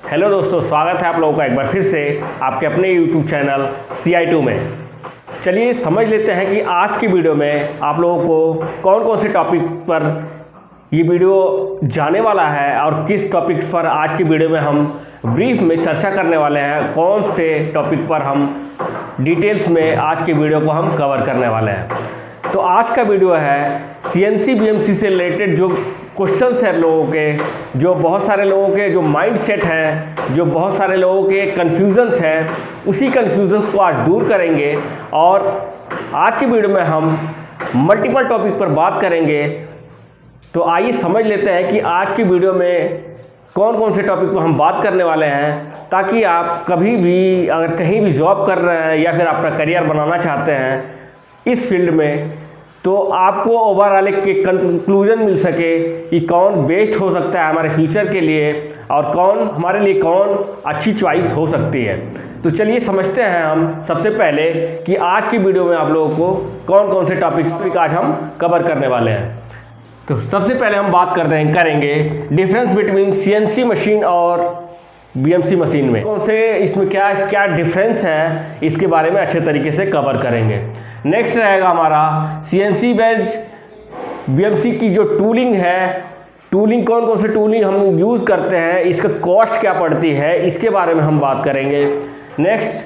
Hello दोस्तों, स्वागत है आप लोगों का एक बार फिर से आपके अपने YouTube चैनल CI2 में। चलिए समझ लेते हैं कि आज की वीडियो में आप लोगों को कौन कौन से टॉपिक पर ये वीडियो जाने वाला है और किस टॉपिक्स पर आज की वीडियो में हम ब्रीफ में चर्चा करने वाले हैं, कौन से टॉपिक पर हम डिटेल्स में आज की वीडियो को हम कवर करने वाले हैं। तो आज का वीडियो है CNC BMC से रिलेटेड जो क्वेश्चंस हैं लोगों के, जो बहुत सारे लोगों के जो माइंड सेट हैं, जो बहुत सारे लोगों के कन्फ्यूज़न्स हैं, उसी कन्फ्यूज़न्स को आज दूर करेंगे। और आज की वीडियो में हम मल्टीपल टॉपिक पर बात करेंगे। तो आइए समझ लेते हैं कि आज की वीडियो में कौन कौन से टॉपिक पर हम बात करने वाले हैं, ताकि आप कभी भी अगर कहीं भी जॉब कर रहे हैं या फिर अपना करियर बनाना चाहते हैं इस फील्ड में, तो आपको ओवरऑल एक कंक्लूजन मिल सके कि कौन बेस्ट हो सकता है हमारे फ्यूचर के लिए और कौन हमारे लिए कौन अच्छी चॉइस हो सकती है। तो चलिए समझते हैं हम सबसे पहले कि आज की वीडियो में आप लोगों को कौन कौन से टॉपिक्स आज हम कवर करने वाले हैं। तो सबसे पहले हम बात करेंगे डिफरेंस बिटवीन CNC मशीन और BMC मशीन में, कौन से इसमें क्या क्या डिफरेंस है इसके बारे में अच्छे तरीके से कवर करेंगे। नेक्स्ट रहेगा हमारा CNC बेस्ड BMC की जो टूलिंग है, टूलिंग कौन कौन से टूलिंग हम यूज़ करते हैं, इसका कॉस्ट क्या पड़ती है, इसके बारे में हम बात करेंगे। Next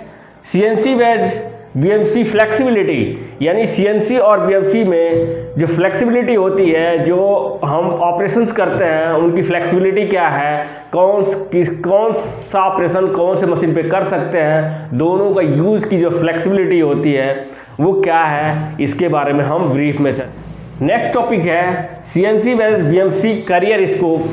CNC based BMC flexibility, यानी CNC और BMC में जो फ्लेक्सिबिलिटी होती है, जो हम ऑपरेशंस करते हैं उनकी फ्लेक्सिबिलिटी क्या है, कौन सा ऑपरेशन कौन से मशीन पे कर सकते हैं, दोनों का यूज़ की जो फ्लेक्सिबिलिटी होती है वो क्या है, इसके बारे में हम ब्रीफ में नेक्स्ट टॉपिक है CNC based BMC career scope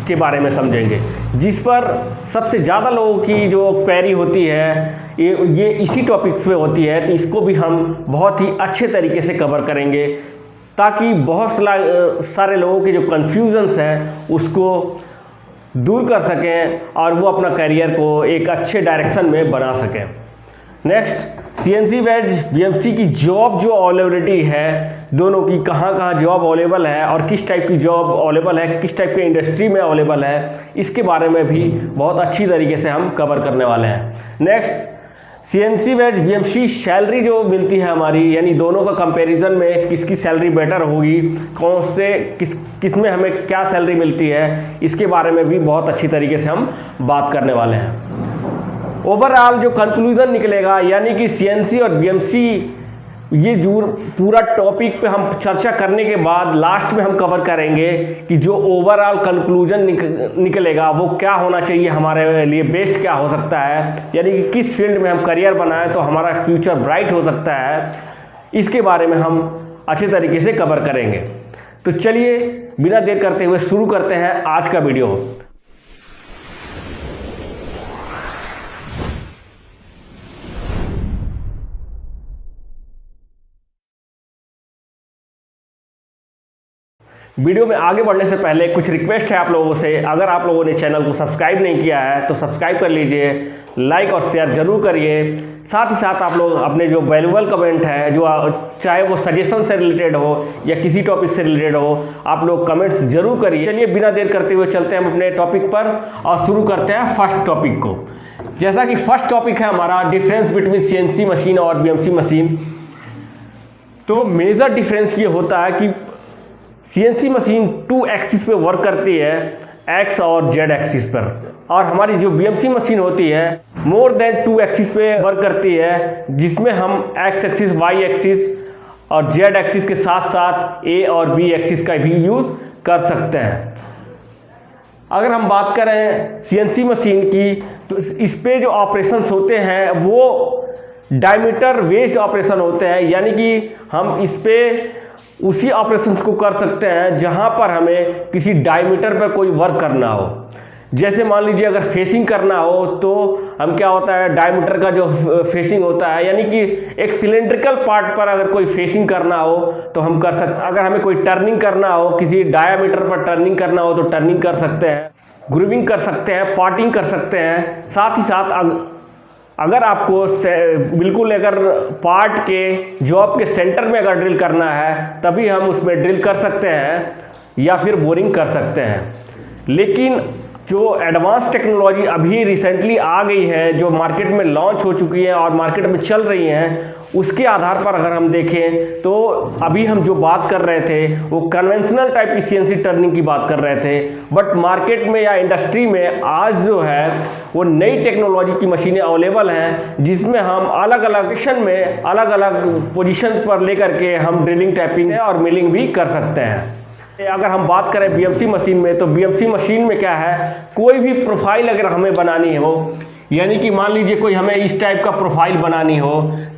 के बारे में समझेंगे, जिस पर सबसे ज़्यादा लोगों की जो क्वेरी होती है ये इसी टॉपिक्स पे होती है। तो इसको भी हम बहुत ही अच्छे तरीके से कवर करेंगे, ताकि बहुत सारे लोगों के जो कन्फ्यूजन्स हैं उसको दूर कर सकें और वो अपना करियर को एक अच्छे डायरेक्शन में बना सकें। नेक्स्ट CNC बेस्ड BMC की जॉब जो अवेलेबिलिटी है, दोनों की कहाँ कहाँ जॉब अवेलेबल है और किस टाइप की जॉब अवेलेबल है, किस टाइप के इंडस्ट्री में अवेलेबल है, इसके बारे में भी बहुत अच्छी तरीके से हम कवर करने वाले हैं। Next CNC based BMC salary जो मिलती है हमारी, यानी दोनों का कंपैरिजन में किसकी सैलरी बेटर होगी, कौन से किस में हमें क्या सैलरी मिलती है, इसके बारे में भी बहुत अच्छी तरीके से हम बात करने वाले हैं। ओवरऑल जो कंक्लूजन निकलेगा, यानी कि CNC और BMC ये जो पूरा टॉपिक पे हम चर्चा करने के बाद लास्ट में हम कवर करेंगे कि जो ओवरऑल कंक्लूजन निकलेगा वो क्या होना चाहिए, हमारे लिए बेस्ट क्या हो सकता है, यानी कि किस फील्ड में हम करियर बनाएं तो हमारा फ्यूचर ब्राइट हो सकता है, इसके बारे में हम अच्छे तरीके से कवर करेंगे। तो चलिए बिना देर करते हुए शुरू करते हैं आज का वीडियो। वीडियो में आगे बढ़ने से पहले कुछ रिक्वेस्ट है आप लोगों से, अगर आप लोगों ने चैनल को सब्सक्राइब नहीं किया है तो सब्सक्राइब कर लीजिए, लाइक और शेयर जरूर करिए। साथ ही साथ आप लोग अपने जो वैल्यूबल कमेंट है, जो चाहे वो सजेशन से रिलेटेड हो या किसी टॉपिक से रिलेटेड हो, आप लोग कमेंट्स जरूर करिए। चलिए बिना देर करते हुए चलते हैं हम अपने टॉपिक पर और शुरू करते हैं फर्स्ट टॉपिक को। जैसा कि फर्स्ट टॉपिक है हमारा डिफरेंस बिटवीन CNC मशीन और BMC मशीन। तो मेजर डिफरेंस ये होता है कि CNC मशीन 2 एक्सिस पे वर्क करती है, X और Z एक्सिस पर, और हमारी जो BMC मशीन होती है मोर देन 2 एक्सिस पे वर्क करती है, जिसमें हम X एक्सिस, Y एक्सिस और Z एक्सिस के साथ साथ A और B एक्सिस का भी यूज़ कर सकते हैं। अगर हम बात करें CNC मशीन की, तो इस पे जो ऑपरेशंस होते हैं वो डायमीटर बेस्ड ऑपरेशन होते हैं, यानी कि हम इस पे उसी ऑपरेशंस को कर सकते हैं जहां पर हमें किसी डायमीटर पर कोई वर्क करना हो। जैसे मान लीजिए अगर फेसिंग करना हो तो हम क्या होता है, डायमीटर का जो फेसिंग होता है, यानी कि एक सिलेंड्रिकल पार्ट पर अगर कोई फेसिंग करना हो तो हम कर सकते। अगर हमें कोई टर्निंग करना हो, किसी डायमीटर पर टर्निंग करना हो तो टर्निंग कर सकते हैं, ग्रूविंग कर सकते हैं, पार्टिंग कर सकते हैं। साथ ही साथ अगर आपको बिल्कुल अगर पार्ट के जॉब के सेंटर में अगर ड्रिल करना है तभी हम उसमें ड्रिल कर सकते हैं या फिर बोरिंग कर सकते हैं। लेकिन जो एडवांस टेक्नोलॉजी अभी रिसेंटली आ गई है, जो मार्केट में लॉन्च हो चुकी है और मार्केट में चल रही हैं, उसके आधार पर अगर हम देखें तो अभी हम जो बात कर रहे थे वो कन्वेंशनल टाइप की सीएनसी टर्निंग की बात कर रहे थे। बट मार्केट में या इंडस्ट्री में आज जो है वो नई टेक्नोलॉजी की मशीनें अवेलेबल हैं, जिसमें हम अलग अलग सेक्शन में अलग अलग पोजीशन पर लेकर के हम ड्रिलिंग, टैपिंग और मिलिंग भी कर सकते हैं। अगर हम बात करें बीएमसी मशीन में, तो बीएमसी मशीन में क्या है, कोई भी प्रोफाइल अगर हमें बनानी हो, यानी कि मान लीजिए कोई हमें इस टाइप का प्रोफाइल बनानी हो,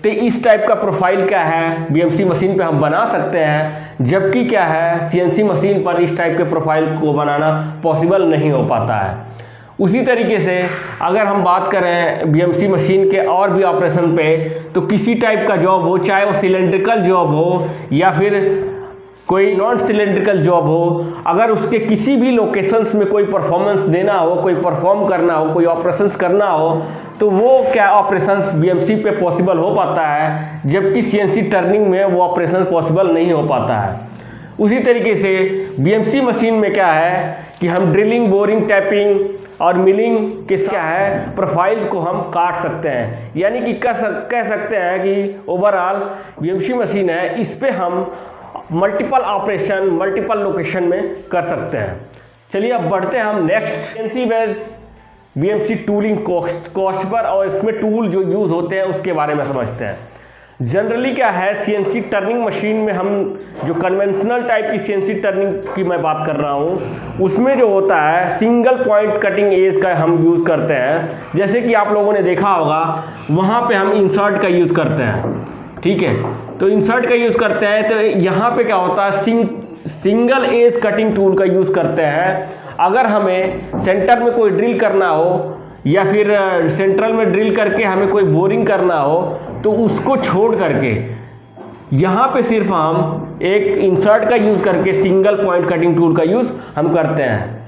तो इस टाइप का प्रोफाइल क्या है बीएमसी मशीन पे हम बना सकते हैं, जबकि क्या है सीएनसी मशीन पर इस टाइप के प्रोफाइल को बनाना पॉसिबल नहीं हो पाता है। उसी तरीके से अगर हम बात करें बीएमसी मशीन के और भी ऑपरेशन पे, तो किसी टाइप का जॉब हो, चाहे वो सिलेंड्रिकल जॉब हो या फिर कोई नॉन सिलेंड्रिकल जॉब हो, अगर उसके किसी भी लोकेशंस में कोई परफॉर्मेंस देना हो, कोई परफॉर्म करना हो, कोई ऑपरेशंस करना हो, तो वो क्या ऑपरेशंस बीएमसी पे पॉसिबल हो पाता है, जबकि सीएनसी टर्निंग में वो ऑपरेशन पॉसिबल नहीं हो पाता है। उसी तरीके से बीएमसी मशीन में क्या है कि हम ड्रिलिंग, बोरिंग, टैपिंग और मिलिंग के क्या है प्रोफाइल को हम काट सकते हैं, यानी कि कह सकते हैं कि ओवरऑल बीएमसी मशीन है, इस पर हम मल्टीपल ऑपरेशन मल्टीपल लोकेशन में कर सकते हैं। चलिए अब बढ़ते हैं हम next CNC based BMC tooling cost per, और इसमें टूल जो यूज़ होते हैं उसके बारे में समझते हैं। जनरली क्या है सीएनसी टर्निंग मशीन में हम जो कन्वेंशनल टाइप की सीएनसी टर्निंग की मैं बात कर रहा हूँ, उसमें जो होता है सिंगल पॉइंट कटिंग एज का हम यूज़ करते हैं। जैसे कि आप लोगों ने देखा होगा वहाँ पे हम इंसर्ट का यूज़ करते हैं, ठीक है, तो इंसर्ट का यूज़ करते हैं। तो यहाँ पे क्या होता है सिंगल एज कटिंग टूल का यूज़ करते हैं। अगर हमें सेंटर में कोई ड्रिल करना हो या फिर सेंट्रल में ड्रिल करके हमें कोई बोरिंग करना हो, तो उसको छोड़ करके यहाँ पे सिर्फ हम एक इंसर्ट का यूज़ करके सिंगल पॉइंट कटिंग टूल का यूज़ हम करते हैं।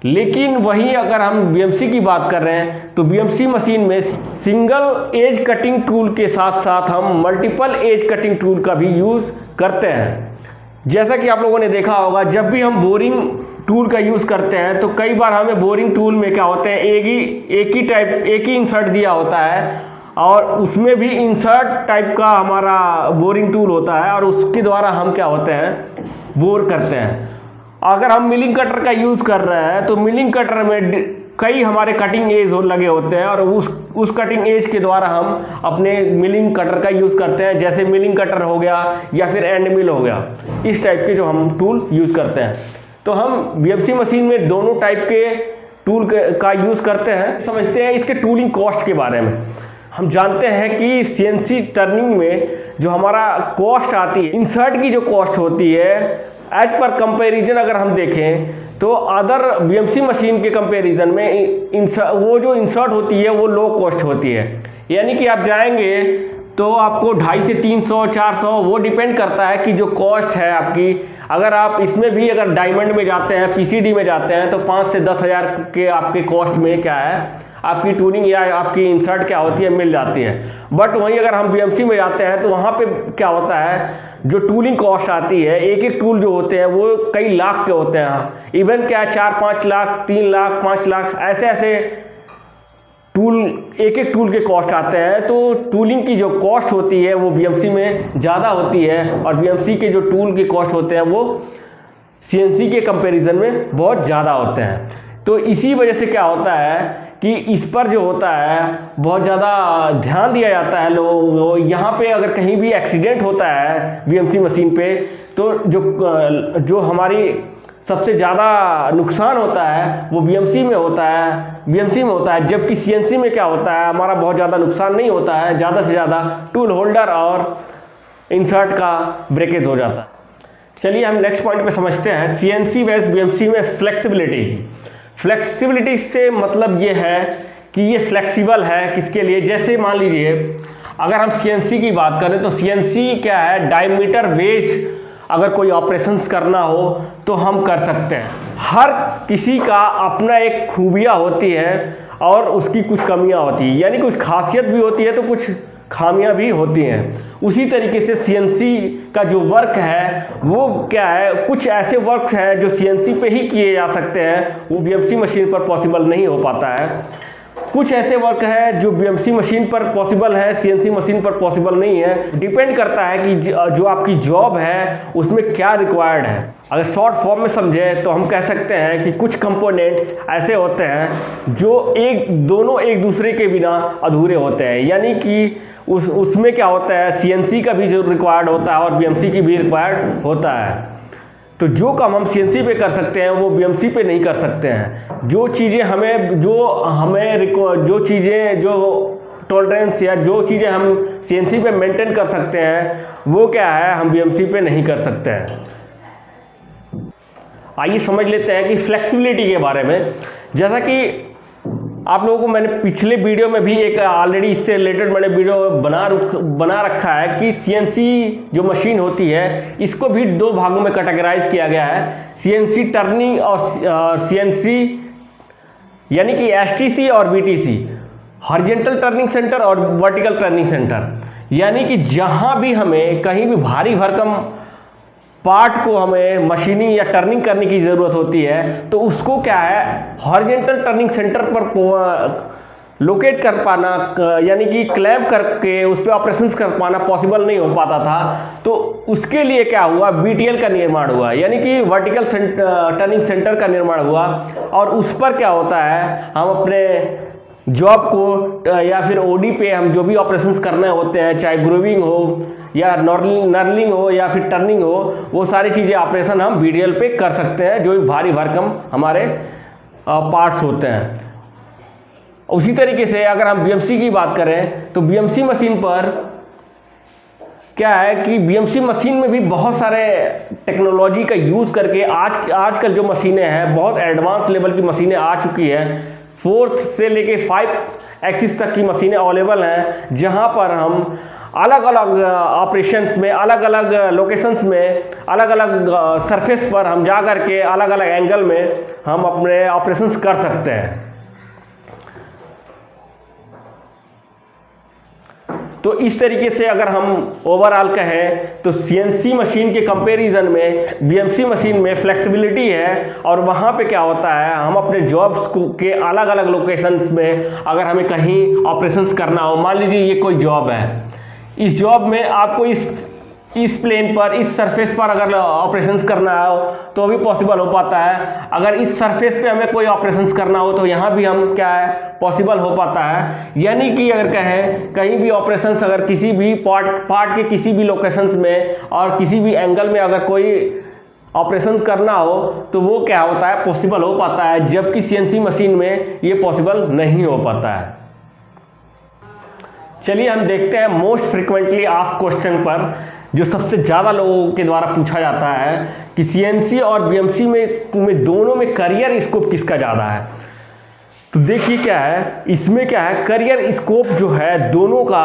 लेकिन वहीं अगर हम बीएमसी की बात कर रहे हैं, तो बीएमसी मशीन में सिंगल एज कटिंग टूल के साथ साथ हम मल्टीपल एज कटिंग टूल का भी यूज़ करते हैं। जैसा कि आप लोगों ने देखा होगा जब भी हम बोरिंग टूल का यूज़ करते हैं, तो कई बार हमें बोरिंग टूल में क्या होता है एक ही इंसर्ट दिया होता है, और उसमें भी इंसर्ट टाइप का हमारा बोरिंग टूल होता है, और उसके द्वारा हम क्या होते हैं बोर करते हैं। अगर हम मिलिंग कटर का यूज़ कर रहे हैं, तो मिलिंग कटर में कई हमारे कटिंग एज लगे होते हैं, और उस कटिंग एज के द्वारा हम अपने मिलिंग कटर का यूज़ करते हैं। जैसे मिलिंग कटर हो गया या फिर एंड मिल हो गया, इस टाइप के जो हम टूल यूज़ करते हैं। तो हम बीएमसी मशीन में दोनों टाइप के टूल का यूज़ करते हैं। समझते हैं इसके टूलिंग कॉस्ट के बारे में। हम जानते हैं कि सीएनसी टर्निंग में जो हमारा कॉस्ट आती है, इंसर्ट की जो कॉस्ट होती है, एज पर कंपैरिजन अगर हम देखें तो अदर बीएमसी मशीन के कंपैरिजन में वो जो इंसर्ट होती है वो लो कॉस्ट होती है। यानी कि आप जाएंगे तो आपको 250 से 300 400 वो डिपेंड करता है कि जो कॉस्ट है आपकी। अगर आप इसमें भी अगर डायमंड में जाते हैं, पीसीडी में जाते हैं, तो 5 से 10 हज़ार के आपके कॉस्ट में क्या है आपकी टूलिंग या आपकी इंसर्ट क्या होती है मिल जाती है। बट वहीं अगर हम बीएमसी में जाते हैं तो वहाँ पे क्या होता है जो टूलिंग कॉस्ट आती है, एक एक टूल जो होते हैं वो कई लाख के होते हैं। इवन क्या 4-5 लाख, 3 लाख, 5 लाख ऐसे टूल एक एक टूल के कॉस्ट आते हैं। तो टूलिंग की जो कॉस्ट होती है वो बीएमसी में ज़्यादा होती है, और बीएमसी के जो टूल के कॉस्ट होते हैं वो सीएनसी के कंपैरिजन में बहुत ज़्यादा होते हैं। तो इसी वजह से क्या होता है कि इस पर जो होता है बहुत ज़्यादा ध्यान दिया जाता है लोगों। यहाँ पे अगर कहीं भी एक्सीडेंट होता है बीएमसी मशीन पे, तो जो हमारी सबसे ज़्यादा नुकसान होता है वो बीएमसी में होता है, जबकि सीएनसी में क्या होता है हमारा बहुत ज़्यादा नुकसान नहीं होता है। ज़्यादा से ज़्यादा टूल होल्डर और इंसर्ट का ब्रेकेज हो जाता है। चलिए हम नेक्स्ट पॉइंट पे समझते हैं सीएनसी बेस्ड बीएमसी में फ्लेक्सिबिलिटी की। फ्लेक्सिबिलिटी से मतलब ये है कि ये फ्लेक्सिबल है किसके लिए। जैसे मान लीजिए अगर हम सीएनसी की बात करें तो सीएनसी क्या है डायमीटर वेज अगर कोई ऑपरेशंस करना हो तो हम कर सकते हैं। हर किसी का अपना एक खूबियाँ होती है और उसकी कुछ कमियां होती है, यानी कुछ खासियत भी होती है तो कुछ खामियां भी होती हैं। उसी तरीके से सीएनसी का जो वर्क है वो क्या है, कुछ ऐसे वर्क हैं जो सीएनसी पे ही किए जा सकते हैं, वो बीएमसी मशीन पर पॉसिबल नहीं हो पाता है। कुछ ऐसे वर्क है जो बीएमसी मशीन पर पॉसिबल है, सीएनसी मशीन पर पॉसिबल नहीं है। डिपेंड करता है कि जो आपकी जॉब है उसमें क्या रिक्वायर्ड है। अगर शॉर्ट फॉर्म में समझें तो हम कह सकते हैं कि कुछ कंपोनेंट्स ऐसे होते हैं जो दोनों एक दूसरे के बिना अधूरे होते हैं, यानी कि उसमें क्या होता है, सीएनसी का भी जो रिक्वायर्ड होता है और बीएमसी की भी रिक्वायर्ड होता है। तो जो काम हम सीएनसी पे कर सकते हैं वो बीएमसी पे नहीं कर सकते हैं। जो टॉलरेंस या जो चीज़ें हम सीएनसी पे मेंटेन कर सकते हैं वो क्या है, हम बीएमसी पे नहीं कर सकते हैं। आइए समझ लेते हैं कि फ्लेक्सिबिलिटी के बारे में। जैसा कि आप लोगों को मैंने पिछले वीडियो में भी एक ऑलरेडी इससे रिलेटेड मैंने वीडियो बना रखा है कि सीएनसी जो मशीन होती है इसको भी दो भागों में कैटेगराइज किया गया है, सीएनसी टर्निंग और सीएनसी यानी कि एसटीसी और बीटीसी, हॉरिजॉन्टल टर्निंग सेंटर और वर्टिकल टर्निंग सेंटर। यानी कि जहां भी हमें कहीं भी भारी भरकम पार्ट को हमें मशीनिंग या टर्निंग करने की ज़रूरत होती है तो उसको क्या है, हॉरिजॉन्टल टर्निंग सेंटर पर लोकेट कर पाना, यानी कि क्लैंप करके उस पर ऑपरेशंस कर पाना पॉसिबल नहीं हो पाता था। तो उसके लिए क्या हुआ, बीटीएल का निर्माण हुआ, यानी कि वर्टिकल टर्निंग सेंटर का निर्माण हुआ। और उस पर क्या होता है, हम अपने जॉब को या फिर ओडी पे हम जो भी ऑपरेशंस करने होते हैं, चाहे ग्रूविंग हो या नर्लिंग हो या फिर टर्निंग हो, वो सारी चीज़ें ऑपरेशन हम बीटीएल पे कर सकते हैं, जो भारी भरकम हमारे पार्ट्स होते हैं। उसी तरीके से अगर हम बीएमसी की बात करें तो बीएमसी मशीन पर क्या है कि बीएमसी मशीन में भी बहुत सारे टेक्नोलॉजी का यूज़ करके आजकल जो मशीनें हैं बहुत एडवांस लेवल की मशीनें आ चुकी हैं। 4th से लेके 5 एक्सिस तक की मशीनें अवेलेबल हैं, जहां पर हम अलग अलग ऑपरेशंस में, अलग अलग लोकेशंस में, अलग अलग सरफेस पर हम जा कर के अलग अलग एंगल में हम अपने ऑपरेशंस कर सकते हैं। तो इस तरीके से अगर हम ओवरऑल कहें तो सीएनसी मशीन के कंपैरिजन में बीएमसी मशीन में फ्लेक्सिबिलिटी है। और वहाँ पे क्या होता है, हम अपने जॉब्स के अलग अलग लोकेशंस में अगर हमें कहीं ऑपरेशंस करना हो, मान लीजिए ये कोई जॉब है, इस जॉब में आपको इस प्लेन पर, इस सरफेस पर अगर ऑपरेशंस करना हो तो भी पॉसिबल हो पाता है। अगर इस सरफेस पे हमें कोई ऑपरेशंस करना हो तो यहाँ भी हम क्या है, पॉसिबल हो पाता है। यानी कि अगर कहें कहीं भी ऑपरेशंस अगर किसी भी पार्ट के किसी भी लोकेशंस में और किसी भी एंगल में अगर कोई ऑपरेशन करना हो तो वो क्या होता है, पॉसिबल हो पाता है, जबकि सीएनसी मशीन में ये पॉसिबल नहीं हो पाता है। चलिए हम देखते हैं मोस्ट फ्रिक्वेंटली आस्क्ड क्वेश्चन पर, जो सबसे ज़्यादा लोगों के द्वारा पूछा जाता है कि सीएनसी और बीएमसी में दोनों में करियर स्कोप किसका ज़्यादा है। तो देखिए क्या है, इसमें क्या है, करियर स्कोप जो है दोनों का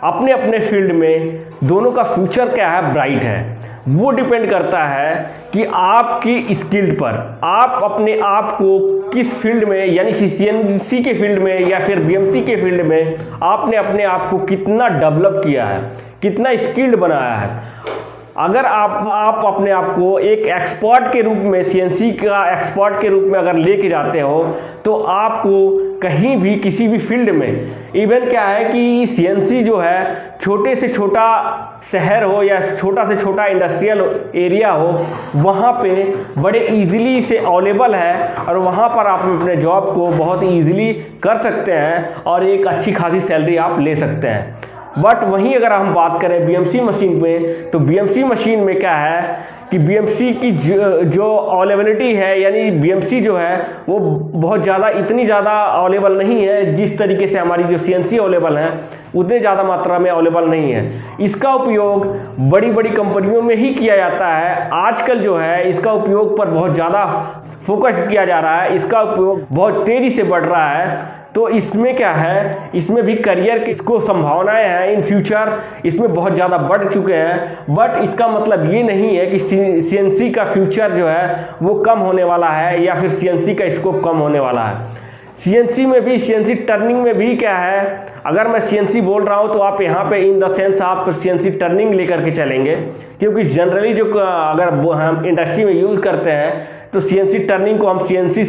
अपने अपने फील्ड में, दोनों का फ्यूचर क्या है, ब्राइट है। वो डिपेंड करता है कि आपकी स्किल्ड पर, आप अपने आप को किस फील्ड में, यानी कि सीएनसी के फील्ड में या फिर बीएमसी के फील्ड में आपने अपने आप को कितना डेवलप किया है, कितना स्किल्ड बनाया है। अगर आप अपने आप को एक एक्सपर्ट के रूप में, सीएनसी का एक्सपर्ट के रूप में अगर लेके जाते हो तो आपको कहीं भी किसी भी फील्ड में, इवन क्या है कि सीएनसी जो है छोटे से छोटा शहर हो या छोटा से छोटा इंडस्ट्रियल एरिया हो, वहाँ पे बड़े इजीली से अवेलेबल है और वहाँ पर आप अपने जॉब को बहुत इजीली कर सकते हैं और एक अच्छी खासी सैलरी आप ले सकते हैं। बट वहीं अगर हम बात करें बीएमसी मशीन पे, तो बीएमसी मशीन में क्या है कि बीएमसी की जो अवेलेबिलिटी है, यानी बीएमसी जो है वो बहुत ज़्यादा, इतनी ज़्यादा अवेलेबल नहीं है जिस तरीके से हमारी जो सीएनसी अवेलेबल है, उतने ज़्यादा मात्रा में अवेलेबल नहीं है। इसका उपयोग बड़ी बड़ी कंपनियों में ही किया जाता है। आजकल जो है इसका उपयोग पर बहुत ज़्यादा फोकस किया जा रहा है, इसका उपयोग बहुत तेज़ी से बढ़ रहा है। तो इसमें क्या है, इसमें भी करियर की इसको संभावनाएं हैं, इन फ्यूचर इसमें बहुत ज़्यादा बढ़ चुके हैं। बट इसका मतलब ये नहीं है कि सीएनसी का फ्यूचर जो है वो कम होने वाला है या फिर सीएनसी का स्कोप कम होने वाला है। सीएनसी में भी, सीएनसी टर्निंग में भी क्या है, अगर मैं सीएनसी बोल रहा हूँ तो आप यहाँ पे इन द सेंस आप सीएनसी टर्निंग लेकर के चलेंगे, क्योंकि जनरली जो अगर हम इंडस्ट्री में यूज़ करते हैं तो सीएनसी टर्निंग को हम सीएनसी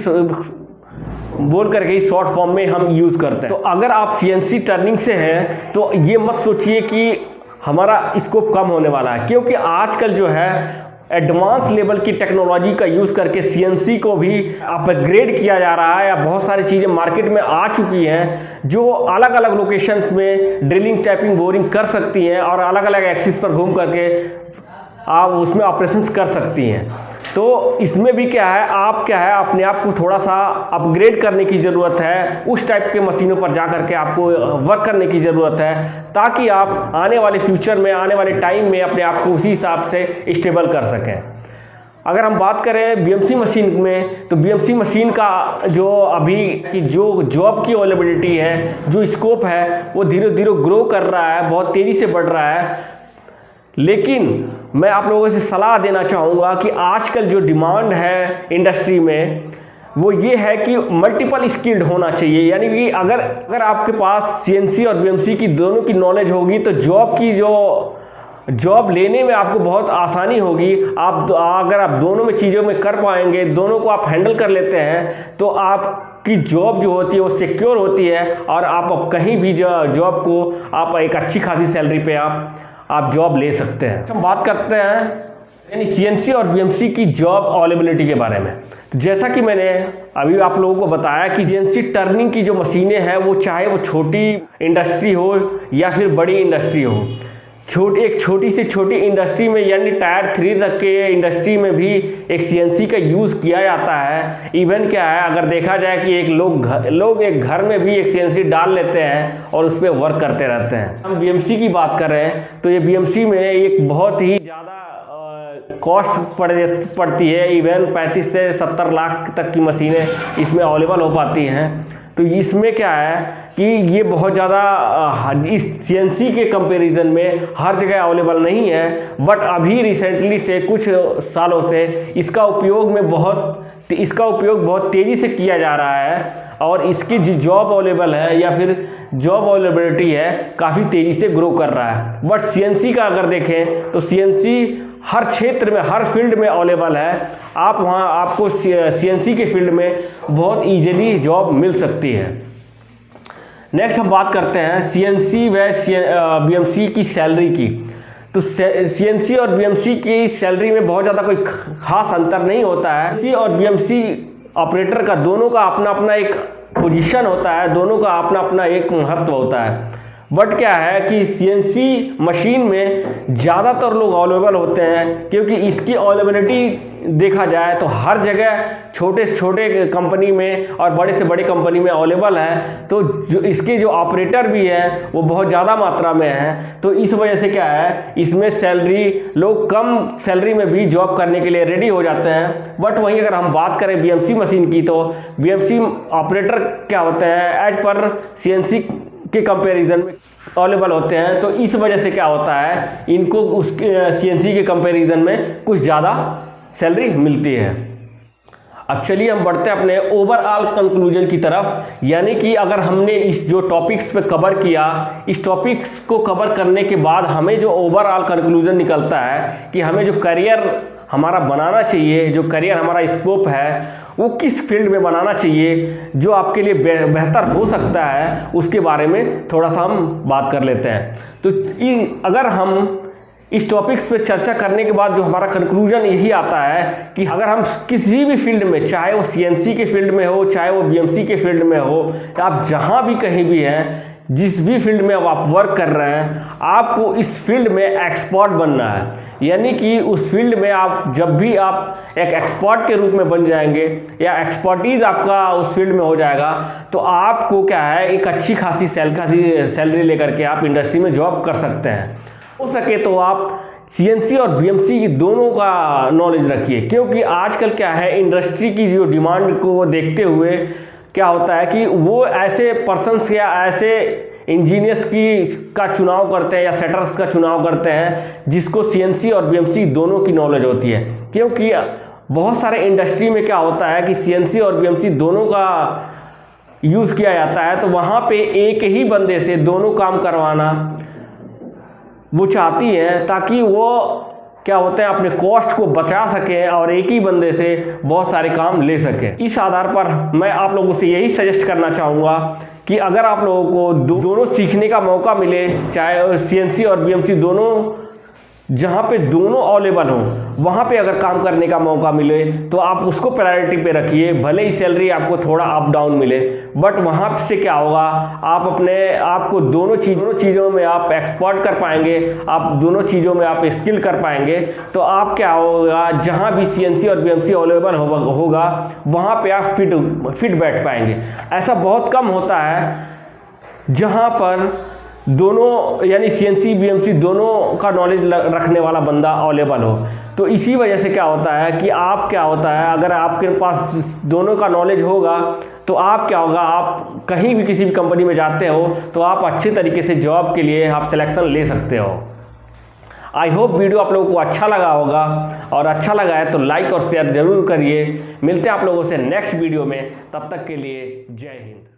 बोल करके ही शॉर्ट फॉर्म में हम यूज़ करते हैं। तो अगर आप सीएनसी टर्निंग से हैं तो ये मत सोचिए कि हमारा स्कोप कम होने वाला है, क्योंकि आजकल जो है एडवांस लेवल की टेक्नोलॉजी का यूज़ करके सीएनसी को भी अपग्रेड किया जा रहा है, या बहुत सारी चीज़ें मार्केट में आ चुकी हैं जो अलग अलग लोकेशंस में ड्रिलिंग, टैपिंग, बोरिंग कर सकती हैं और अलग अलग एक्सिस पर घूम करके आप उसमें ऑपरेशंस कर सकती हैं। तो इसमें भी क्या है, अपने आप को थोड़ा सा अपग्रेड करने की ज़रूरत है, उस टाइप के मशीनों पर जा करके आपको वर्क करने की ज़रूरत है, ताकि आप आने वाले फ्यूचर में, आने वाले टाइम में अपने आप को उसी हिसाब से स्टेबल कर सकें। अगर हम बात करें बीएमसी मशीन में, तो बीएमसी मशीन का जो अभी की जो जॉब की अवेलेबिलिटी है, जो स्कोप है, वो धीरे धीरे ग्रो कर रहा है, बहुत तेज़ी से बढ़ रहा है। लेकिन मैं आप लोगों से सलाह देना चाहूँगा कि आजकल जो डिमांड है इंडस्ट्री में वो ये है कि मल्टीपल स्किल्ड होना चाहिए। यानी कि अगर आपके पास सीएनसी और बीएमसी की दोनों की नॉलेज होगी तो जॉब लेने में आपको बहुत आसानी होगी। अगर आप दोनों में चीज़ों में कर पाएंगे, दोनों को आप हैंडल कर लेते हैं, तो आपकी जॉब जो होती है वो सिक्योर होती है और आप कहीं भी जॉब को आप एक अच्छी खासी सैलरी पे आप जॉब ले सकते हैं। हम बात करते हैं यानी सीएनसी और बीएमसी की जॉब अवेलेबिलिटी के बारे में। तो जैसा कि मैंने अभी आप लोगों को बताया कि सीएनसी टर्निंग की जो मशीनें हैं वो चाहे वो छोटी इंडस्ट्री हो या फिर बड़ी इंडस्ट्री हो, एक छोटी से छोटी इंडस्ट्री में यानी टायर 3 तक के इंडस्ट्री में भी एक सीएनसी का यूज़ किया जाता है। इवन क्या है, अगर देखा जाए कि लोग एक घर में भी एक सीएनसी डाल लेते हैं और उस पर वर्क करते रहते हैं। हम बीएमसी की बात कर रहे हैं तो ये बीएमसी में एक बहुत ही ज़्यादा कॉस्ट पड़ती है। इवन 35 से 70 लाख तक की मशीनें इसमें अवेलेबल हो पाती हैं। तो इसमें क्या है कि ये बहुत ज़्यादा इस सीएनसी के कंपैरिजन में हर जगह अवेलेबल नहीं है, बट अभी रिसेंटली से कुछ सालों से इसका उपयोग बहुत तेज़ी से किया जा रहा है और इसकी जो जॉब अवेलेबल है या फिर जॉब अवेलेबिलिटी है काफ़ी तेज़ी से ग्रो कर रहा है। बट सीएनसी का अगर देखें तो सीएनसी हर क्षेत्र में, हर फील्ड में अवेलेबल है। आपको सीएनसी के फील्ड में बहुत ईजिली जॉब मिल सकती है। नेक्स्ट हम बात करते हैं सीएनसी व बीएमसी की सैलरी की। तो सीएनसी और बीएमसी की सैलरी में बहुत ज़्यादा कोई खास अंतर नहीं होता है। सीएनसी और बीएमसी ऑपरेटर का दोनों का अपना अपना एक पोजीशन होता है, दोनों का अपना अपना एक महत्व होता है। बट क्या है कि सीएनसी मशीन में ज़्यादातर लोग अवेलेबल होते हैं, क्योंकि इसकी अवेलेबिलिटी देखा जाए तो हर जगह छोटे से छोटे कंपनी में और बड़े से बड़े कंपनी में अवेलेबल है। तो इसके जो ऑपरेटर भी हैं वो बहुत ज़्यादा मात्रा में हैं। तो इस वजह से क्या है, इसमें लोग कम सैलरी में भी जॉब करने के लिए रेडी हो जाते हैं। बट वहीं अगर हम बात करें बीएमसी मशीन की, तो बीएमसी ऑपरेटर क्या होते हैं, एज पर सीएनसी के कंपैरिजन में अवेलेबल होते हैं। तो इस वजह से क्या होता है, इनको उसके सीएनसी के कंपैरिजन में कुछ ज़्यादा सैलरी मिलती है। अब चलिए हम बढ़ते हैं अपने ओवरऑल कंक्लूजन की तरफ। यानी कि अगर हमने इस जो टॉपिक्स पे कवर किया, इस टॉपिक्स को कवर करने के बाद हमें जो ओवरऑल कंक्लूजन निकलता है कि हमें जो करियर हमारा बनाना चाहिए, जो करियर हमारा स्कोप है वो किस फील्ड में बनाना चाहिए, जो आपके लिए बेहतर हो सकता है, उसके बारे में थोड़ा सा हम बात कर लेते हैं। तो अगर हम इस टॉपिक्स पे चर्चा करने के बाद जो हमारा कंक्लूजन यही आता है कि अगर हम किसी भी फील्ड में, चाहे वो सीएनसी के फील्ड में हो, चाहे वो बीएमसी के फील्ड में हो, आप जहाँ भी कहीं भी हैं, जिस भी फील्ड में अब आप वर्क कर रहे हैं, आपको इस फील्ड में एक्सपर्ट बनना है। यानी कि उस फील्ड में आप जब भी आप एक एक्सपर्ट के रूप में बन जाएंगे या एक्सपर्टीज़ आपका उस फील्ड में हो जाएगा, तो आपको क्या है, एक अच्छी खासी सैलरी लेकर के आप इंडस्ट्री में जॉब कर सकते हैं। हो सके तो आप सीएनसी और बीएमसी की दोनों का नॉलेज रखिए, क्योंकि आजकल क्या है, इंडस्ट्री की जो डिमांड को देखते हुए क्या होता है कि वो ऐसे पर्सन्स या ऐसे इंजीनियर्स का चुनाव करते हैं या सेटर्स का चुनाव करते हैं जिसको सीएनसी और बीएमसी दोनों की नॉलेज होती है। क्योंकि बहुत सारे इंडस्ट्री में क्या होता है कि सीएनसी और बीएमसी दोनों का यूज़ किया जाता है, तो वहाँ पे एक ही बंदे से दोनों काम करवाना वो चाहती हैं, ताकि वो क्या होते हैं अपने कॉस्ट को बचा सकें और एक ही बंदे से बहुत सारे काम ले सकें। इस आधार पर मैं आप लोगों से यही सजेस्ट करना चाहूँगा कि अगर आप लोगों को दोनों सीखने का मौका मिले, चाहे CNC और BMC दोनों, जहाँ पे दोनों अवेलेबल हों वहाँ पे अगर काम करने का मौका मिले तो आप उसको प्रायोरिटी पे रखिए। भले ही सैलरी आपको थोड़ा अप डाउन मिले, बट वहाँ से क्या होगा, आप अपने आप को दोनों चीज़ों में आप एक्सपर्ट कर पाएंगे, आप दोनों चीज़ों में आप स्किल कर पाएंगे। तो आप क्या होगा, जहाँ भी CNC और BMC अवेलेबल होगा वहाँ पे आप फिट बैठ पाएंगे। ऐसा बहुत कम होता है जहाँ पर दोनों यानी CNC BMC दोनों का नॉलेज रखने वाला बंदा अवेलेबल हो। तो इसी वजह से क्या होता है कि आप क्या होता है, अगर आपके पास दोनों का नॉलेज होगा तो आप क्या होगा, आप कहीं भी किसी भी कंपनी में जाते हो तो आप अच्छे तरीके से जॉब के लिए आप सिलेक्शन ले सकते हो। आई होप वीडियो आप लोगों को अच्छा लगा होगा, और अच्छा लगा है तो लाइक और शेयर ज़रूर करिए। मिलते हैं आप लोगों से नेक्स्ट वीडियो में, तब तक के लिए जय हिंद।